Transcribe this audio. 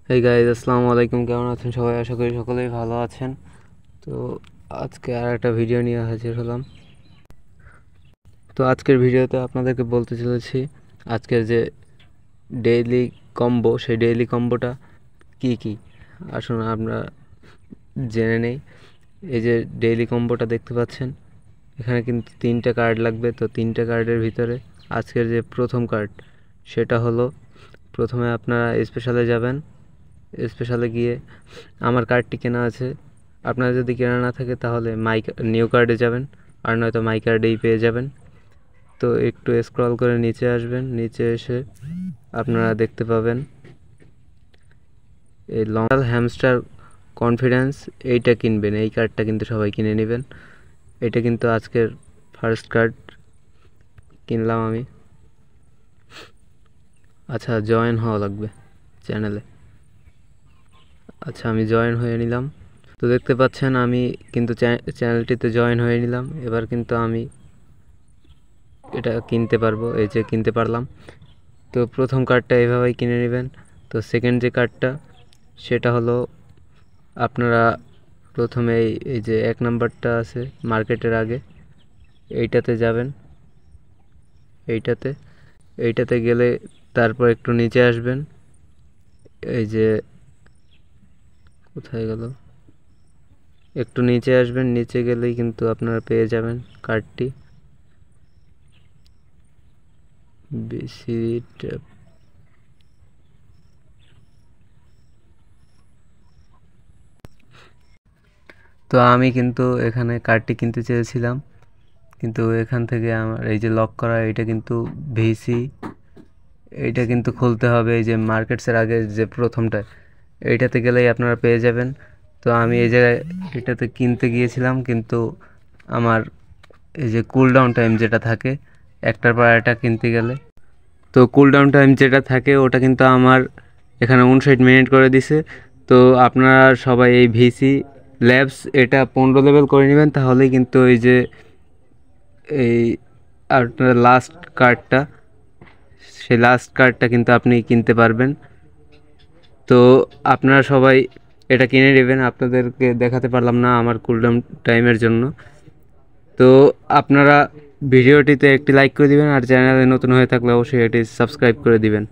Hey guys, আসসালামু আলাইকুম। কেমন আছেন সবাই? আশা করি সকলেই ভালো আছেন। তো আজকে আর একটা ভিডিও নিয়ে হাজির হলাম। তো আজকের ভিডিওতে আপনাদেরকে বলতে চলেছি আজকের যে ডেইলি কম্বো, সেই ডেইলি কম্বোটা কি কি আসুন আমরা জেনে নেই। এই যে ডেইলি কম্বোটা দেখতে পাচ্ছেন, এখানে কিন্তু 3টে কার্ড লাগবে। তো 3টে কার্ডের ভিতরে আজকের যে প্রথম কার্ড, সেটা হলো, প্রথমে আপনারা স্পেশালে যাবেন। স্পেশালে গিয়ে আমার কার্ডটি কেনা আছে, আপনার যদি কেনা না থাকে তাহলে নিউ কার্ডে যাবেন, আর নয়তো মাই কার্ডেই পেয়ে যাবেন। তো একটু স্ক্রল করে নিচে আসবেন, নিচে এসে আপনারা দেখতে পাবেন এই লং হ্যামস্টার কনফিডেন্স, এইটা কিনবেন। এই কার্ডটা কিন্তু সবাই কিনে নেবেন। এটা কিন্তু আজকের ফার্স্ট কার্ড কিনলাম আমি। আচ্ছা, জয়েন হওয়া লাগবে চ্যানেলে। আচ্ছা, আমি জয়েন হয়ে নিলাম। তো দেখতে পাচ্ছেন আমি কিন্তু চ্যানেলটিতে জয়েন হয়ে নিলাম। এবার কিন্তু আমি এটা কিনতে পারবো, এই যে কিনতে পারলাম। তো প্রথম কার্ডটা এভাবেই কিনে নেবেন। তো সেকেন্ড যে কার্ডটা, সেটা হলো, আপনারা প্রথমে এই যে 1 নাম্বারটা আছে মার্কেটের আগে, এইটাতে যাবেন। এইটাতে এইটাতে গেলে তারপর একটু নিচে আসবেন। এই যে কোথায় গেল, একটু নিচে আসবেন, নিচে গেলেই কিন্তু আপনারা পেয়ে যাবেন কার্ডটি। বেশি তো আমি কিন্তু এখানে কার্ডটি কিনতে চেয়েছিলাম, কিন্তু এখান থেকে আমার এই যে লক করা, এটা কিন্তু ভিসি, এইটা কিন্তু খুলতে হবে। এই যে মার্কেটসের আগে যে প্রথমটা, এইটাতে গেলেই আপনারা পেয়ে যাবেন। তো আমি এই জায়গায় এটাতে কিনতে গিয়েছিলাম, কিন্তু আমার এই যে কুল ডাউন টাইম যেটা থাকে একটার পর একটা কিনতে গেলে, তো কুল ডাউন টাইম যেটা থাকে ওটা কিন্তু আমার এখানে 59 মিনিট করে দিছে। তো আপনারা সবাই এই ভিসি ল্যাবস এটা 15 লেভেল করে নেবেন, তাহলেই কিন্তু এই যে এই আপনার লাস্ট কার্ডটা, সেই লাস্ট কার্ডটা কিন্তু আপনি কিনতে পারবেন। তো আপনারা সবাই এটা কিনে নেবেন। আপনাদেরকে দেখাতে পারলাম না আমার কুলডাউন টাইমের জন্য। তো আপনারা ভিডিওটিতে একটি লাইক করে দিবেন, আর চ্যানেলে নতুন হয়ে থাকলে অবশ্যই এটি সাবস্ক্রাইব করে দিবেন।